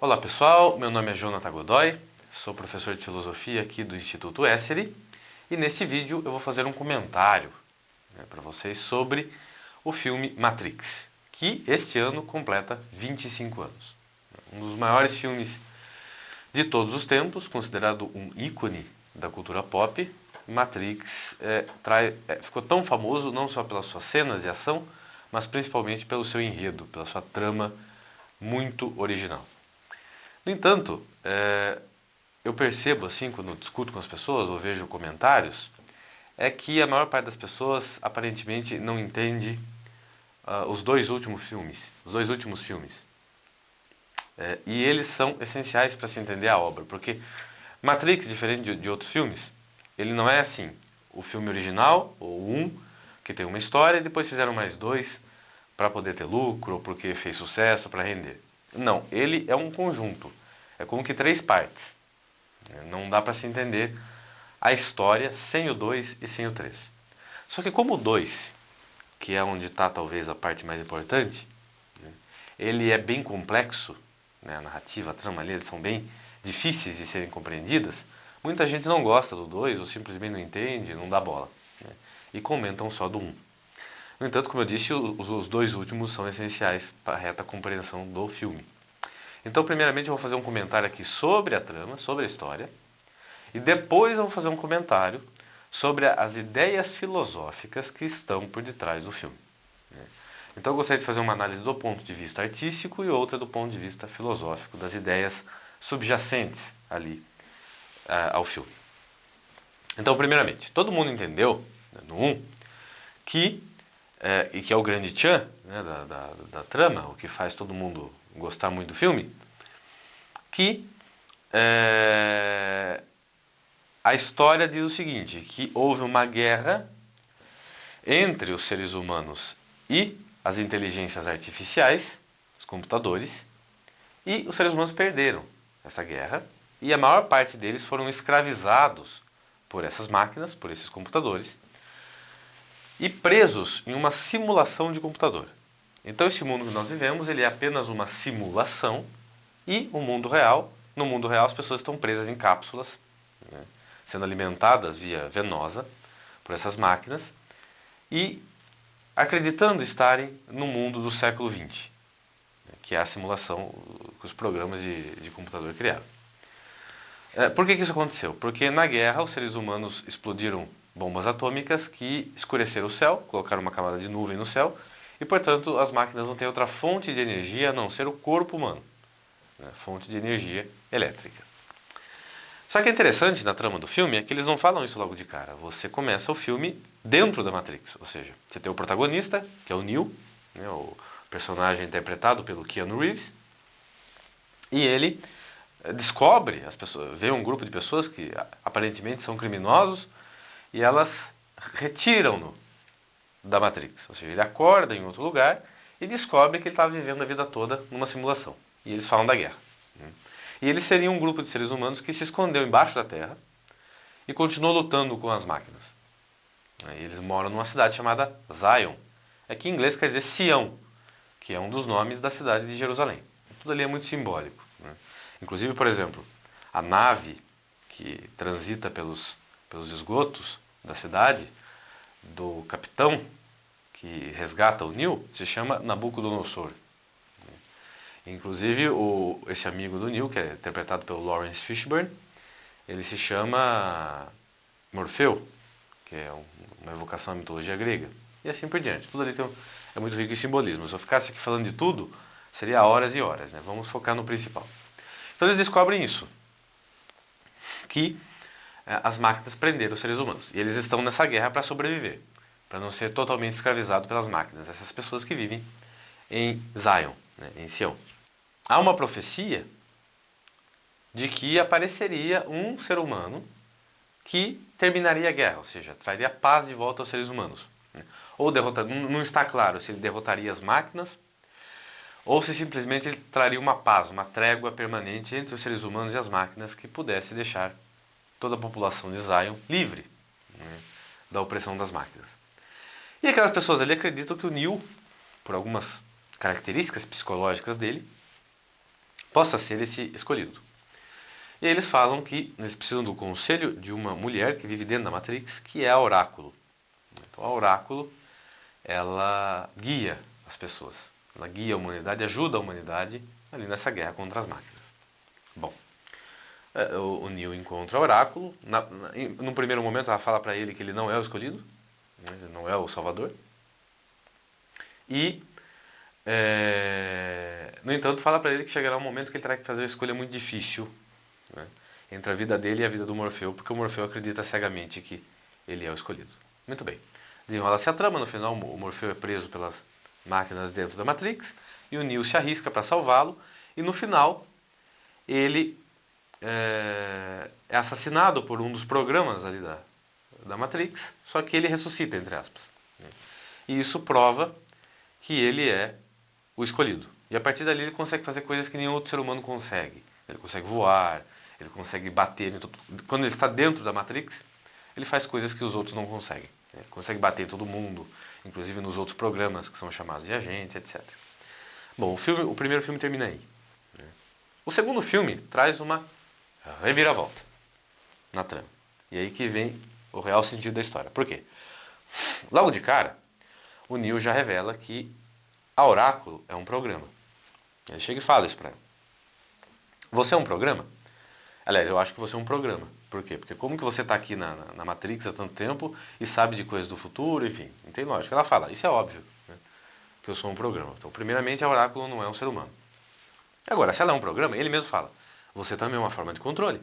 Olá pessoal, meu nome é Jonathan Godoy, sou professor de filosofia aqui do Instituto Essery e nesse vídeo eu vou fazer um comentário para vocês sobre o filme Matrix, que este ano completa 25 anos. Um dos maiores filmes de todos os tempos, considerado um ícone da cultura pop. Matrix ficou tão famoso não só pelas suas cenas de ação, mas principalmente pelo seu enredo, pela sua trama muito original. No entanto, eu percebo assim, quando discuto com as pessoas ou vejo comentários, é que a maior parte das pessoas aparentemente não entende os dois últimos filmes. E eles são essenciais para se entender a obra, porque Matrix, diferente de outros filmes, ele não é assim. O filme original, ou um, que tem uma história, e depois fizeram mais dois para poder ter lucro, ou porque fez sucesso, para render. Não, ele é um conjunto. É como que três partes. Não dá para se entender a história sem o 2 e sem o 3. Só que como o 2, que é onde está talvez a parte mais importante, ele é bem complexo, a narrativa, a trama ali, eles são bem difíceis de serem compreendidas, muita gente não gosta do 2 ou simplesmente não entende, não dá bola. E comentam só do 1. No entanto, como eu disse, os dois últimos são essenciais para a reta compreensão do filme. Então, primeiramente, eu vou fazer um comentário aqui sobre a trama, sobre a história, e depois eu vou fazer um comentário sobre as ideias filosóficas que estão por detrás do filme. Então eu gostaria de fazer uma análise do ponto de vista artístico e outra do ponto de vista filosófico, das ideias subjacentes ali ao filme. Então, primeiramente, todo mundo entendeu, no 1, e que é o grande tchan da trama, o que faz todo mundo gostar muito do filme, que a história diz o seguinte, que houve uma guerra entre os seres humanos e as inteligências artificiais, os computadores, e os seres humanos perderam essa guerra, e a maior parte deles foram escravizados por essas máquinas, por esses computadores, e presos em uma simulação de computador. Então esse mundo que nós vivemos, ele é apenas uma simulação, e no mundo real as pessoas estão presas em cápsulas, sendo alimentadas via venosa por essas máquinas, e acreditando estarem no mundo do século XX, que é a simulação que os programas de computador criaram. Por que isso aconteceu? Porque na guerra os seres humanos explodiram bombas atômicas que escureceram o céu, colocaram uma camada de nuvem no céu, e portanto as máquinas não têm outra fonte de energia a não ser o corpo humano, fonte de energia elétrica. Só que é interessante na trama do filme é que eles não falam isso logo de cara. Você começa o filme dentro da Matrix, ou seja, você tem o protagonista, que é o Neo, o personagem interpretado pelo Keanu Reeves, e ele descobre, vê um grupo de pessoas que aparentemente são criminosos, e elas retiram-no da Matrix. Ou seja, ele acorda em outro lugar e descobre que ele estava vivendo a vida toda numa simulação. E eles falam da guerra. E eles seriam um grupo de seres humanos que se escondeu embaixo da terra e continuou lutando com as máquinas. E eles moram numa cidade chamada Zion. Aqui em inglês quer dizer Sião, que é um dos nomes da cidade de Jerusalém. Tudo ali é muito simbólico. Inclusive, por exemplo, a nave que transita pelos esgotos da cidade, do capitão que resgata o Neo, se chama Nabucodonosor. Inclusive, esse amigo do Neo, que é interpretado pelo Lawrence Fishburne, ele se chama Morfeu, que é uma evocação à mitologia grega. E assim por diante. Tudo ali é muito rico em simbolismo. Se eu ficasse aqui falando de tudo, seria horas e horas. Vamos focar no principal. Então eles descobrem isso, que as máquinas prenderam os seres humanos. E eles estão nessa guerra para sobreviver, para não ser totalmente escravizados pelas máquinas. Essas pessoas que vivem em Zion, em Sião. Há uma profecia de que apareceria um ser humano que terminaria a guerra, ou seja, traria paz de volta aos seres humanos. Ou não está claro se ele derrotaria as máquinas ou se simplesmente ele traria uma paz, uma trégua permanente entre os seres humanos e as máquinas que pudesse deixar toda a população de Zion livre da opressão das máquinas. E aquelas pessoas ali acreditam que o Neo, por algumas características psicológicas dele, possa ser esse escolhido. E eles falam que eles precisam do conselho de uma mulher que vive dentro da Matrix, que é a Oráculo. Então, a Oráculo, ela guia as pessoas. Ela guia a humanidade, ajuda a humanidade ali nessa guerra contra as máquinas. Bom, o Neo encontra o Oráculo. Num primeiro momento, ela fala para ele que ele não é o escolhido, né? Ele não é o Salvador. E, no entanto, fala para ele que chegará um momento que ele terá que fazer uma escolha muito difícil, né, entre a vida dele e a vida do Morfeu, porque o Morfeu acredita cegamente que ele é o escolhido. Muito bem. Desenrola-se a trama, no final o Morfeu é preso pelas máquinas dentro da Matrix, e o Neo se arrisca para salvá-lo, e no final ele é assassinado por um dos programas ali da Matrix, só que ele ressuscita, entre aspas. E isso prova que ele é o escolhido. E a partir dali ele consegue fazer coisas que nenhum outro ser humano consegue. Ele consegue voar, ele consegue bater. Quando ele está dentro da Matrix, ele faz coisas que os outros não conseguem. Ele consegue bater em todo mundo, inclusive nos outros programas que são chamados de agentes, etc. Bom, o primeiro filme termina aí. O segundo filme traz uma reviravolta na trama. E aí que vem o real sentido da história. Por quê? Logo de cara, o Neo já revela que a Oráculo é um programa. Ele chega e fala isso pra ela. Você é um programa? Aliás, eu acho que você é um programa. Por quê? Porque como que você está aqui na Matrix há tanto tempo e sabe de coisas do futuro, enfim, não tem lógica. Ela fala, isso é óbvio, né, que eu sou um programa. Então, primeiramente, a Oráculo não é um ser humano. Agora, se ela é um programa, ele mesmo fala, você também é uma forma de controle.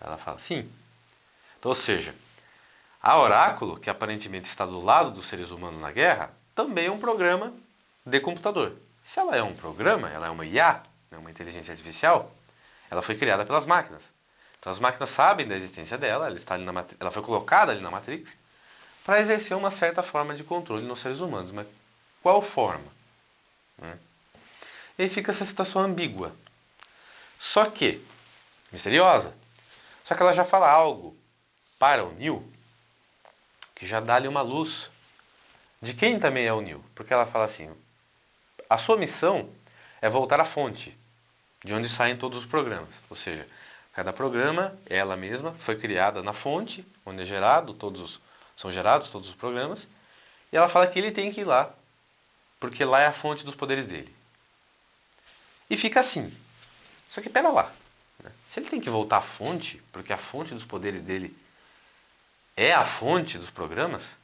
Ela fala, sim. Então, ou seja, a Oráculo, que aparentemente está do lado dos seres humanos na guerra, também é um programa de computador. Se ela é um programa, ela é uma IA, né, uma inteligência artificial, ela foi criada pelas máquinas. Então as máquinas sabem da existência dela, ela foi colocada ali na Matrix para exercer uma certa forma de controle nos seres humanos. Mas qual forma? Né? E aí fica essa situação ambígua. Só que, misteriosa, só que ela já fala algo para o Neo que já dá-lhe uma luz de quem também é o Neo. Porque ela fala assim, a sua missão é voltar à fonte, de onde saem todos os programas. Ou seja, cada programa, ela mesma, foi criada na fonte, onde são gerados todos os programas. E ela fala que ele tem que ir lá, porque lá é a fonte dos poderes dele. E fica assim. Só que pera lá. Né? Se ele tem que voltar à fonte, porque a fonte dos poderes dele é a fonte dos programas,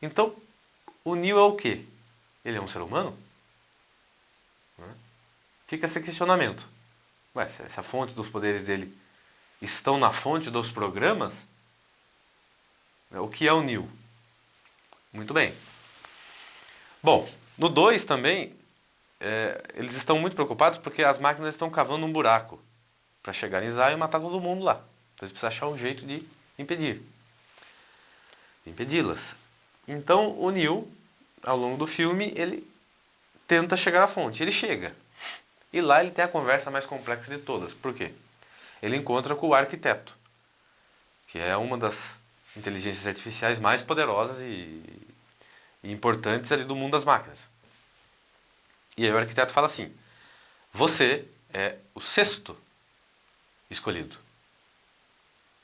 então o Neo é o quê? Ele é um ser humano? Fica esse questionamento. Ué, se a fonte dos poderes dele estão na fonte dos programas, o que é o Neo? Muito bem. Bom, no 2 também, eles estão muito preocupados porque as máquinas estão cavando um buraco para chegar em Zion e matar todo mundo lá. Então eles precisam achar um jeito de impedi-las. Então o Neo, ao longo do filme, ele tenta chegar à fonte. Ele chega. E lá ele tem a conversa mais complexa de todas. Por quê? Ele encontra com o arquiteto, que é uma das inteligências artificiais mais poderosas e importantes ali do mundo das máquinas. E aí o arquiteto fala assim, você é o sexto escolhido.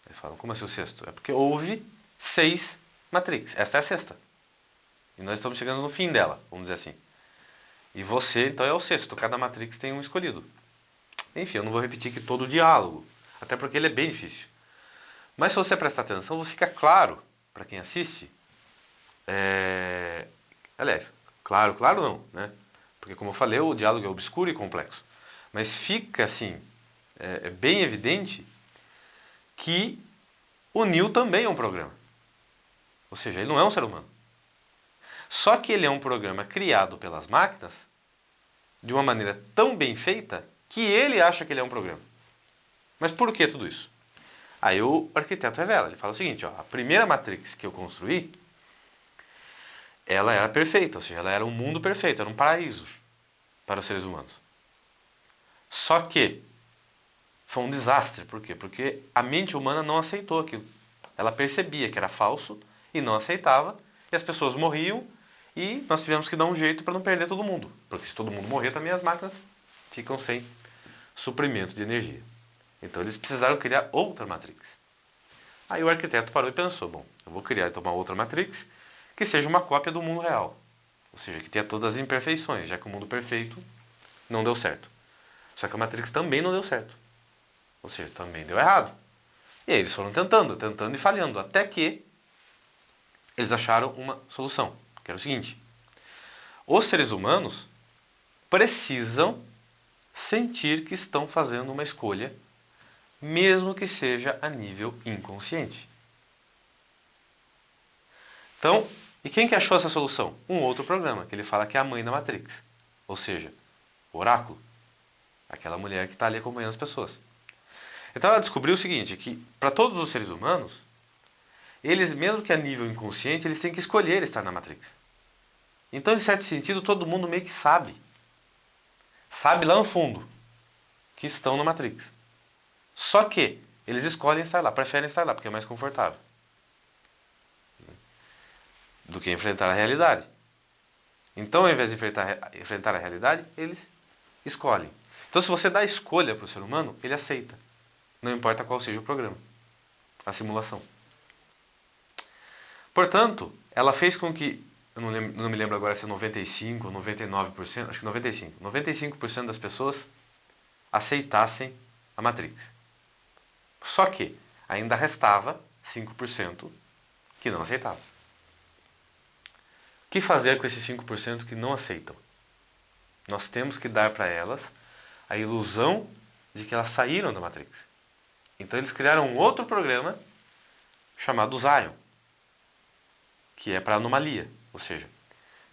Ele fala, como assim o sexto? É porque houve 6 Matrix, esta é a sexta. E nós estamos chegando no fim dela, vamos dizer assim. E você, então, é o sexto, cada Matrix tem um escolhido. Enfim, eu não vou repetir aqui todo o diálogo, até porque ele é bem difícil. Mas se você prestar atenção, fica claro para quem assiste. Aliás, claro não, né? Porque como eu falei, o diálogo é obscuro e complexo. Mas fica assim, bem evidente que o Neo também é um programa. Ou seja, ele não é um ser humano. Só que ele é um programa criado pelas máquinas de uma maneira tão bem feita que ele acha que ele é um programa. Mas por que tudo isso? Aí o arquiteto revela, ele fala o seguinte, ó, a primeira Matrix que eu construí, ela era perfeita, ou seja, ela era um mundo perfeito, era um paraíso para os seres humanos. Só que foi um desastre, por quê? Porque a mente humana não aceitou aquilo. Ela percebia que era falso e não aceitava, e as pessoas morriam, e nós tivemos que dar um jeito para não perder todo mundo. Porque se todo mundo morrer, também as máquinas ficam sem suprimento de energia. Então eles precisaram criar outra matrix. Aí o arquiteto parou e pensou, bom, eu vou criar então uma outra matrix que seja uma cópia do mundo real. Ou seja, que tenha todas as imperfeições, já que o mundo perfeito não deu certo. Só que a matrix também não deu certo. Ou seja, também deu errado. E aí eles foram tentando e falhando, até que eles acharam uma solução, que era o seguinte: os seres humanos precisam sentir que estão fazendo uma escolha, mesmo que seja a nível inconsciente. Então, e quem que achou essa solução? Um outro programa, que ele fala que é a mãe da Matrix. Ou seja, o oráculo. Aquela mulher que está ali acompanhando as pessoas. Então ela descobriu o seguinte, que para todos os seres humanos, eles, mesmo que a nível inconsciente, eles têm que escolher estar na Matrix. Então, em certo sentido, todo mundo meio que sabe. Sabe lá no fundo que estão na Matrix. Só que eles escolhem estar lá, preferem estar lá, porque é mais confortável do que enfrentar a realidade. Então, ao invés de enfrentar a realidade, eles escolhem. Então, se você dá escolha para o ser humano, ele aceita. Não importa qual seja o programa, a simulação. Portanto, ela fez com que, eu não me lembro agora se é 95% ou 99%, acho que 95%. 95% das pessoas aceitassem a Matrix. Só que ainda restava 5% que não aceitava. O que fazer com esses 5% que não aceitam? Nós temos que dar para elas a ilusão de que elas saíram da Matrix. Então eles criaram um outro programa chamado Zion, que é para anomalia, ou seja,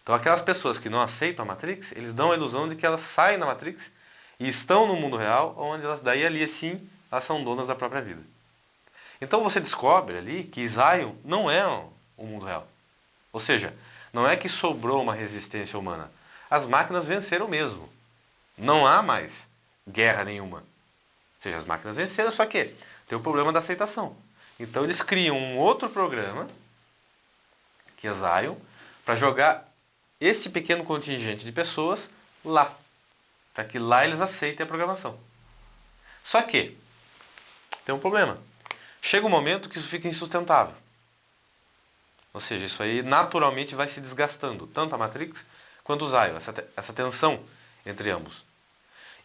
então aquelas pessoas que não aceitam a Matrix, eles dão a ilusão de que elas saem da Matrix e estão no mundo real, onde elas daí ali assim, elas são donas da própria vida. Então você descobre ali que Zion não é o mundo real. Ou seja, não é que sobrou uma resistência humana. As máquinas venceram mesmo. Não há mais guerra nenhuma. Ou seja, as máquinas venceram, só que tem o problema da aceitação. Então eles criam um outro programa, que é Zion, para jogar esse pequeno contingente de pessoas lá. Para que lá eles aceitem a programação. Só que tem um problema. Chega um momento que isso fica insustentável. Ou seja, isso aí naturalmente vai se desgastando, tanto a Matrix quanto o Zion, essa tensão entre ambos.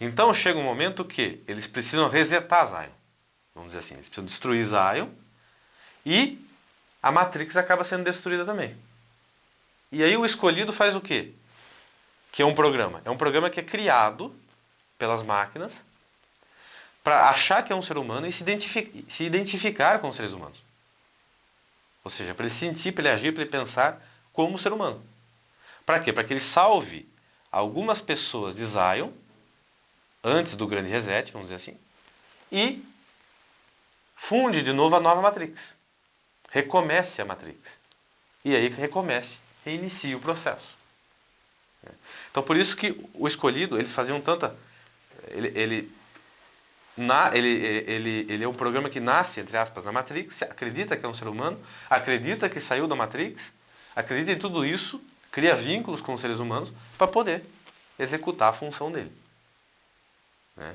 Então chega um momento que eles precisam resetar Zion. Vamos dizer assim, eles precisam destruir Zion e a Matrix acaba sendo destruída também. E aí o escolhido faz o quê? Que é um programa. É um programa que é criado pelas máquinas para achar que é um ser humano e se identificar com os seres humanos. Ou seja, para ele sentir, para ele agir, para ele pensar como um ser humano. Para quê? Para que ele salve algumas pessoas de Zion antes do grande reset, vamos dizer assim, e funde de novo a nova Matrix. Recomece a Matrix. E aí recomece, reinicie o processo. Então por isso que o escolhido, eles faziam tanta... Ele é um programa que nasce, entre aspas, na Matrix, acredita que é um ser humano, acredita que saiu da Matrix, acredita em tudo isso, cria vínculos com os seres humanos para poder executar a função dele. Né?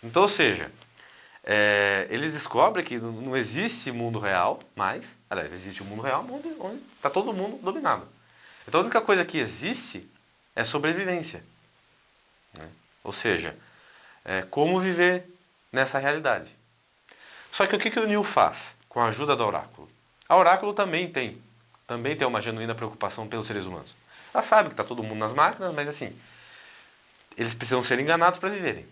Então, ou seja, eles descobrem que não existe mundo real mais, aliás, existe um mundo real onde está todo mundo dominado. Então a única coisa que existe é sobrevivência. Né? Ou seja, como viver nessa realidade. Só que o que o Neo faz com a ajuda do Oráculo? A Oráculo também tem uma genuína preocupação pelos seres humanos. Ela sabe que está todo mundo nas máquinas, mas assim, eles precisam ser enganados para viverem.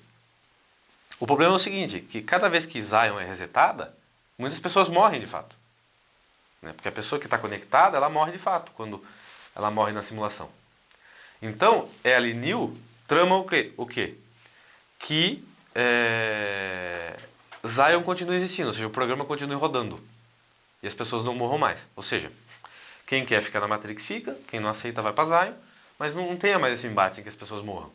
O problema é o seguinte, que cada vez que Zion é resetada, muitas pessoas morrem de fato. Né? Porque a pessoa que está conectada, ela morre de fato, quando ela morre na simulação. Então, ela e Neo tramam o quê? Que Zion continue existindo, ou seja, o programa continue rodando. E as pessoas não morram mais. Ou seja, quem quer ficar na Matrix fica, quem não aceita vai para Zion, mas não tenha mais esse embate em que as pessoas morram.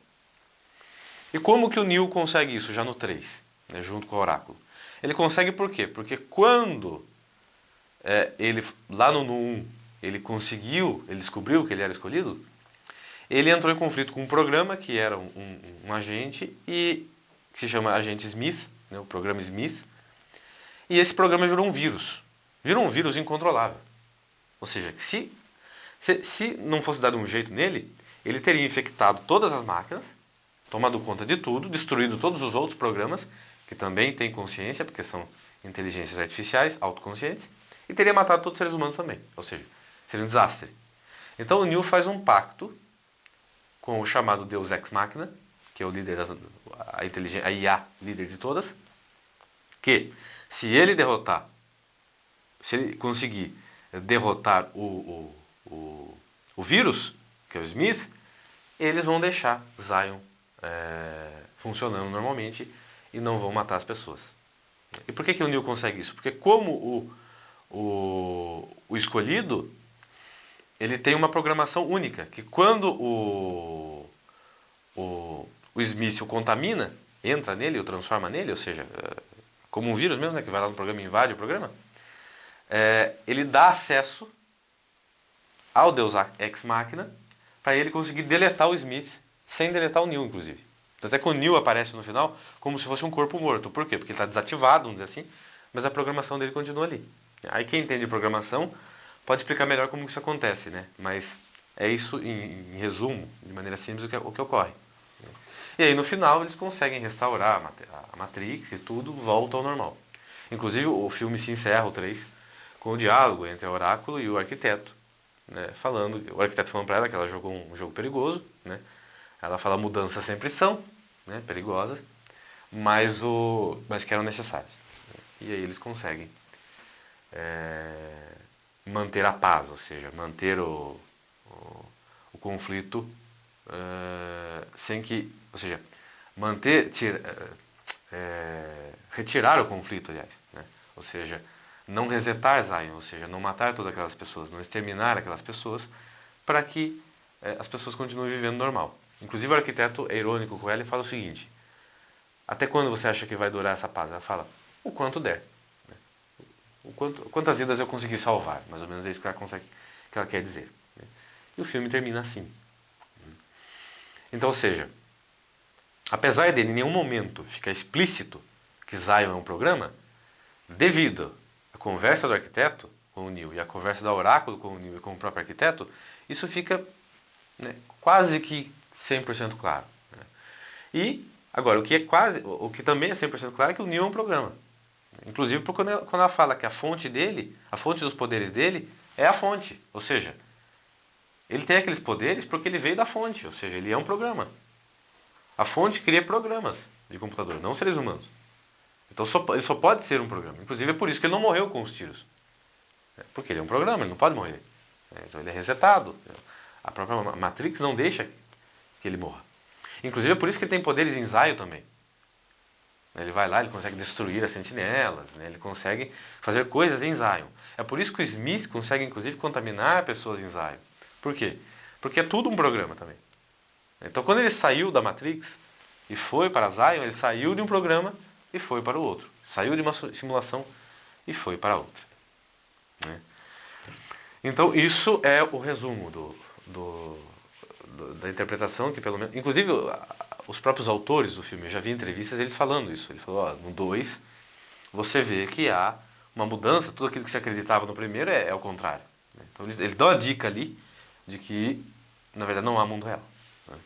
E como que o Neo consegue isso já no 3, né, junto com o Oráculo? Ele consegue por quê? Porque quando ele, lá no 1, ele descobriu que ele era escolhido, ele entrou em conflito com um programa que era um agente e que se chama agente Smith, né, o programa Smith, e esse programa virou um vírus. Virou um vírus incontrolável. Ou seja, se não fosse dado um jeito nele, ele teria infectado todas as máquinas, tomado conta de tudo, destruído todos os outros programas, que também têm consciência, porque são inteligências artificiais, autoconscientes, e teria matado todos os seres humanos também. Ou seja, seria um desastre. Então o Neo faz um pacto com o chamado Deus Ex Machina, que é o líder a IA líder de todas, que se ele conseguir derrotar o vírus, que é o Smith, eles vão deixar Zion funcionando normalmente e não vão matar as pessoas. E por que o Neo consegue isso? Porque como o escolhido, ele tem uma programação única, que quando o Smith o contamina, entra nele, o transforma nele, ou seja, como um vírus mesmo, né, que vai lá no programa e invade o programa, ele dá acesso ao Deus Ex Machina para ele conseguir deletar o Smith sem deletar o Neo, inclusive. Até que o Neo aparece no final como se fosse um corpo morto. Por quê? Porque ele está desativado, vamos dizer assim, mas a programação dele continua ali. Aí quem entende programação pode explicar melhor como isso acontece, né? Mas é isso, em resumo, de maneira simples, o que ocorre. E aí no final eles conseguem restaurar a Matrix e tudo volta ao normal. Inclusive o filme se encerra, o 3, com o diálogo entre o oráculo e o arquiteto, né, o arquiteto falando para ela que ela jogou um jogo perigoso, né? Ela fala mudanças sempre são, né, perigosas, mas que eram necessárias. E aí eles conseguem manter a paz, ou seja, manter o conflito sem que, ou seja, retirar o conflito, aliás, né? Ou seja, não resetar Zion, ou seja, não matar todas aquelas pessoas, não exterminar aquelas pessoas, para que as pessoas continuem vivendo normal. Inclusive o arquiteto é irônico com ela e fala o seguinte: até quando você acha que vai durar essa paz? Ela fala, o quanto der. Né? Quantas vidas eu conseguir salvar? Mais ou menos é isso que ela quer dizer. Né? E o filme termina assim. Então, ou seja, apesar dele em nenhum momento ficar explícito que Zion é um programa, devido à conversa do arquiteto com o Neo e à conversa do oráculo com o Neo e com o próprio arquiteto, isso fica, né, quase que 100% claro. Né? E, agora, o que também é 100% claro é que o Neo é um programa. Inclusive, quando ela fala que a fonte dos poderes dele é a fonte. Ou seja, ele tem aqueles poderes porque ele veio da fonte. Ou seja, ele é um programa. A fonte cria programas de computador, não seres humanos. Então ele só pode ser um programa. Inclusive é por isso que ele não morreu com os tiros. Porque ele é um programa, ele não pode morrer. Então ele é resetado. A própria Matrix não deixa que ele morra. Inclusive é por isso que ele tem poderes em Zion também. Ele vai lá, ele consegue destruir as sentinelas, né? Ele consegue fazer coisas em Zion. É por isso que o Smith consegue, inclusive, contaminar pessoas em Zion. Por quê? Porque é tudo um programa também. Então, quando ele saiu da Matrix e foi para Zion, ele saiu de um programa e foi para o outro. Saiu de uma simulação e foi para outra. Né? Então, isso é o resumo da interpretação, que pelo menos... Inclusive, os próprios autores do filme, eu já vi entrevistas eles falando isso. Ele falou, no 2, você vê que há uma mudança, tudo aquilo que se acreditava no primeiro é o contrário. Então, eles dão a dica ali de que, na verdade, não há mundo real. Né?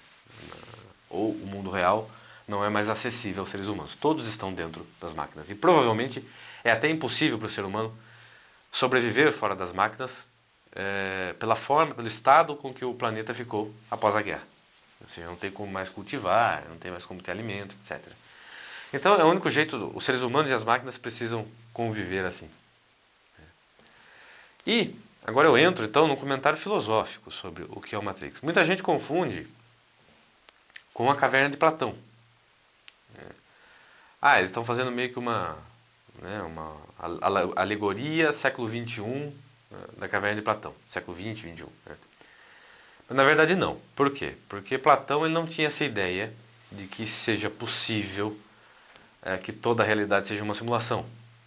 Ou o mundo real não é mais acessível aos seres humanos. Todos estão dentro das máquinas. E provavelmente é até impossível para o ser humano sobreviver fora das máquinas pelo estado com que o planeta ficou após a guerra. Ou seja, não tem como mais cultivar, não tem mais como ter alimento, etc. Então é o único jeito, os seres humanos e as máquinas precisam conviver assim. E agora eu entro então num comentário filosófico sobre o que é o Matrix. Muita gente confunde com a caverna de Platão. Eles estão fazendo meio que uma alegoria século XXI da caverna de Platão, século XX, XXI. Né? Mas na verdade não. Por quê? Porque Platão ele não tinha essa ideia de que seja possível que toda a realidade seja uma simulação.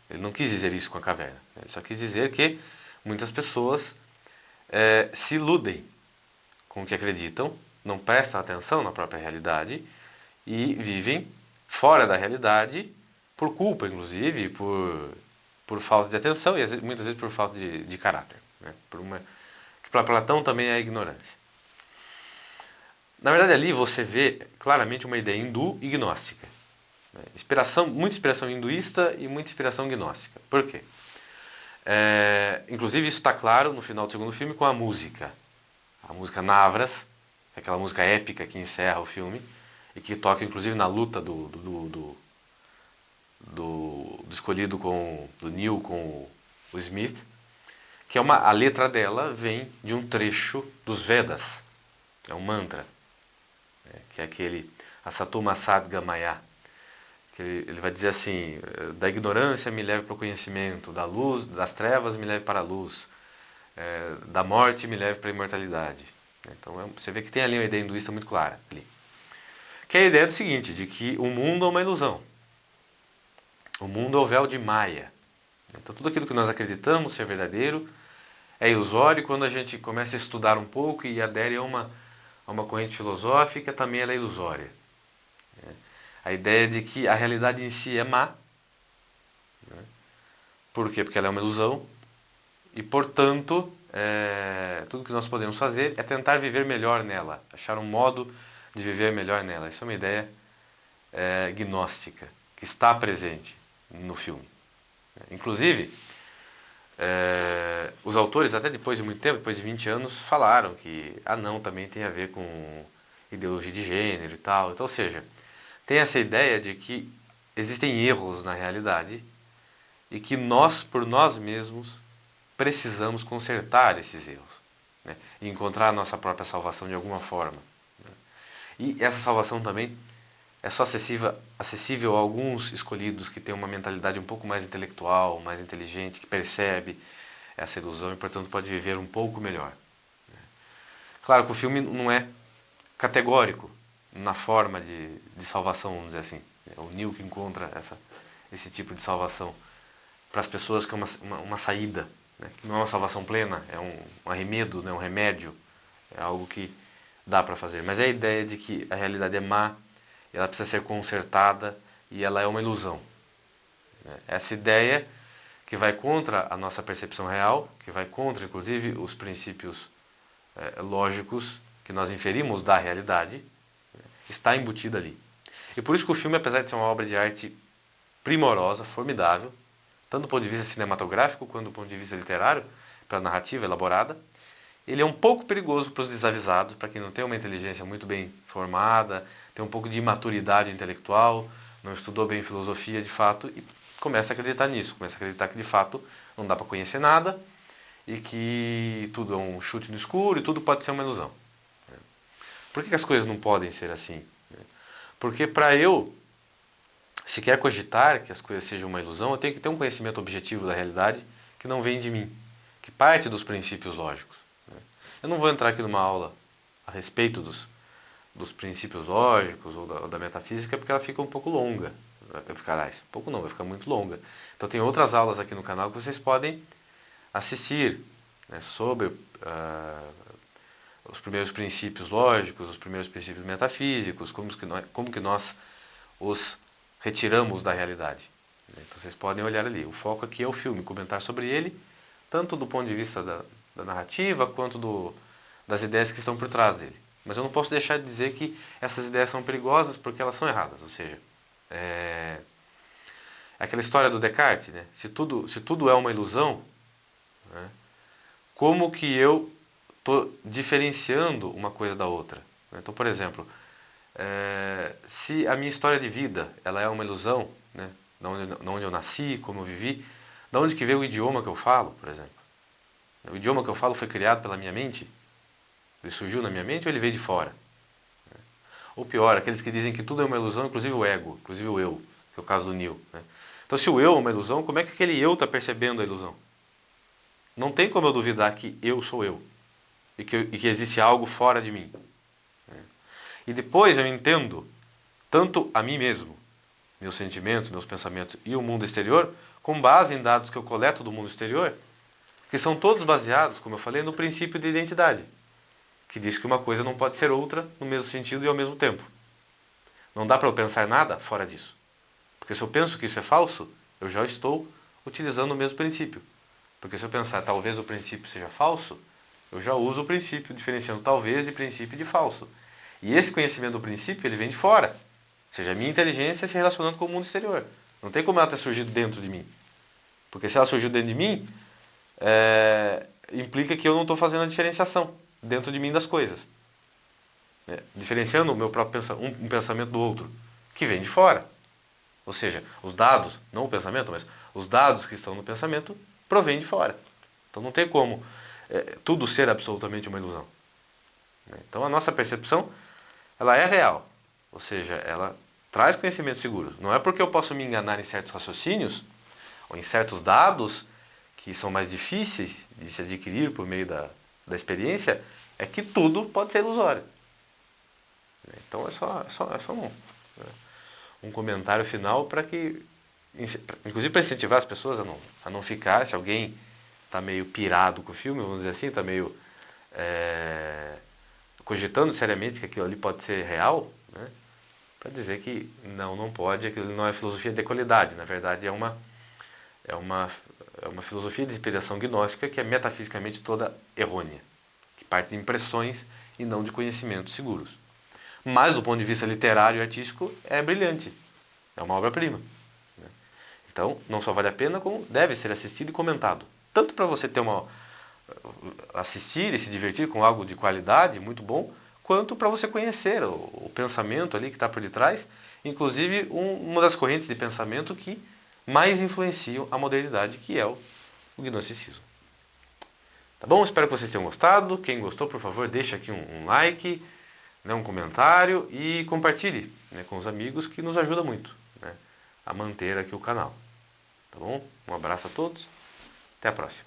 Ele não quis dizer isso com a caverna. Ele só quis dizer que muitas pessoas se iludem com o que acreditam não prestam atenção na própria realidade e vivem fora da realidade por culpa, inclusive, por falta de atenção e muitas vezes por falta de caráter. Né? Que para Platão também é a ignorância. Na verdade, ali você vê claramente uma ideia hindu e gnóstica. Né? Muita inspiração hinduísta e muita inspiração gnóstica. Por quê? Inclusive, isso está claro no final do segundo filme com a música. A música Navras, aquela música épica que encerra o filme e que toca inclusive na luta do escolhido do Neil com o Smith, que a letra dela vem de um trecho dos Vedas, é um mantra, que é aquele Asatoma Sadgamaya, que ele vai dizer assim: da ignorância me leve para o conhecimento, da luz, das trevas me leve para a luz, da morte me leve para a imortalidade. Então você vê que tem ali uma ideia hinduísta muito clara ali. Que é a ideia do seguinte, de que o mundo é uma ilusão. O mundo é o véu de Maya. Então tudo aquilo que nós acreditamos ser verdadeiro é ilusório, e quando a gente começa a estudar um pouco e adere a uma corrente filosófica, também ela é ilusória. A ideia de que a realidade em si é má. Por quê? Porque ela é uma ilusão. E, portanto, tudo que nós podemos fazer é tentar viver melhor nela, achar um modo de viver melhor nela. Isso é uma ideia gnóstica, que está presente no filme. Inclusive, os autores, até depois de muito tempo, depois de 20 anos, falaram que não, também tem a ver com ideologia de gênero e tal. Então, ou seja, tem essa ideia de que existem erros na realidade e que nós, por nós mesmos, precisamos consertar esses erros, né? E encontrar a nossa própria salvação de alguma forma. Né? E essa salvação também é só acessível a alguns escolhidos que têm uma mentalidade um pouco mais intelectual, mais inteligente, que percebe essa ilusão e, portanto, pode viver um pouco melhor. Né? Claro que o filme não é categórico na forma de salvação, vamos dizer assim. É o Neil que encontra esse tipo de salvação para as pessoas, que é uma saída, né? Que não é uma salvação plena, é um arremedo, né? Um remédio, é algo que dá para fazer. Mas é a ideia de que a realidade é má, ela precisa ser consertada e ela é uma ilusão. Essa ideia que vai contra a nossa percepção real, que vai contra, inclusive, os princípios lógicos que nós inferimos da realidade, está embutida ali. E por isso que o filme, apesar de ser uma obra de arte primorosa, formidável, tanto do ponto de vista cinematográfico quanto do ponto de vista literário, pela narrativa elaborada, ele é um pouco perigoso para os desavisados, para quem não tem uma inteligência muito bem formada, tem um pouco de imaturidade intelectual, não estudou bem filosofia de fato e começa a acreditar nisso, começa a acreditar que de fato não dá para conhecer nada e que tudo é um chute no escuro e tudo pode ser uma ilusão. Por que as coisas não podem ser assim? Porque para eu sequer cogitar que as coisas sejam uma ilusão, eu tenho que ter um conhecimento objetivo da realidade que não vem de mim, que parte dos princípios lógicos. Eu não vou entrar aqui numa aula a respeito dos princípios lógicos ou da metafísica, porque ela fica um pouco longa. Vai ficar, um pouco não, vai ficar muito longa. Então tem outras aulas aqui no canal que vocês podem assistir, né, sobre os primeiros princípios lógicos, os primeiros princípios metafísicos, como que nós os retiramos da realidade. Então vocês podem olhar ali. O foco aqui é o filme, comentar sobre ele, tanto do ponto de vista da narrativa, quanto das ideias que estão por trás dele. Mas eu não posso deixar de dizer que essas ideias são perigosas porque elas são erradas. Ou seja, aquela história do Descartes, né? Se tudo é uma ilusão, né, como que eu estou diferenciando uma coisa da outra? Então, por exemplo, se a minha história de vida ela é uma ilusão, né, de onde eu nasci, como eu vivi, de onde que veio o idioma que eu falo, por exemplo? O idioma que eu falo foi criado pela minha mente? Ele surgiu na minha mente ou ele veio de fora? Ou pior, aqueles que dizem que tudo é uma ilusão, inclusive o ego, inclusive o eu, que é o caso do Neil. Né? Então, se o eu é uma ilusão, como é que aquele eu está percebendo a ilusão? Não tem como eu duvidar que eu sou eu e que existe algo fora de mim. E depois eu entendo tanto a mim mesmo, meus sentimentos, meus pensamentos e o mundo exterior, com base em dados que eu coleto do mundo exterior, que são todos baseados, como eu falei, no princípio de identidade, que diz que uma coisa não pode ser outra no mesmo sentido e ao mesmo tempo. Não dá para eu pensar nada fora disso. Porque se eu penso que isso é falso, eu já estou utilizando o mesmo princípio. Porque se eu pensar talvez o princípio seja falso, eu já uso o princípio, diferenciando talvez de princípio de falso. E esse conhecimento do princípio, ele vem de fora. Ou seja, a minha inteligência se relacionando com o mundo exterior. Não tem como ela ter surgido dentro de mim. Porque se ela surgiu dentro de mim, implica que eu não estou fazendo a diferenciação dentro de mim das coisas. Diferenciando o meu próprio um pensamento do outro, que vem de fora. Ou seja, os dados, não o pensamento, mas os dados que estão no pensamento provêm de fora. Então não tem como tudo ser absolutamente uma ilusão. Então a nossa percepção, ela é real. Ou seja, ela traz conhecimento seguro. Não é porque eu posso me enganar em certos raciocínios ou em certos dados que são mais difíceis de se adquirir por meio da experiência, é que tudo pode ser ilusório. Então é só um comentário final para que, inclusive para incentivar as pessoas a não ficar, se alguém está meio pirado com o filme, vamos dizer assim, está meio cogitando seriamente que aquilo ali pode ser real, né, para dizer que não pode, aquilo não é filosofia de qualidade, na verdade é uma filosofia de inspiração gnóstica que é metafisicamente toda errônea, que parte de impressões e não de conhecimentos seguros. Mas, do ponto de vista literário e artístico, é brilhante. É uma obra-prima. Então, não só vale a pena, como deve ser assistido e comentado. Tanto para você assistir e se divertir com algo de qualidade, muito bom, quanto para você conhecer o pensamento ali que está por detrás, inclusive uma das correntes de pensamento que mais influenciam a modernidade, que é o gnosticismo. Tá bom? Espero que vocês tenham gostado. Quem gostou, por favor, deixa aqui um like, né, um comentário e compartilhe, né, com os amigos, que nos ajuda muito, né, a manter aqui o canal. Tá bom? Um abraço a todos. Até a próxima.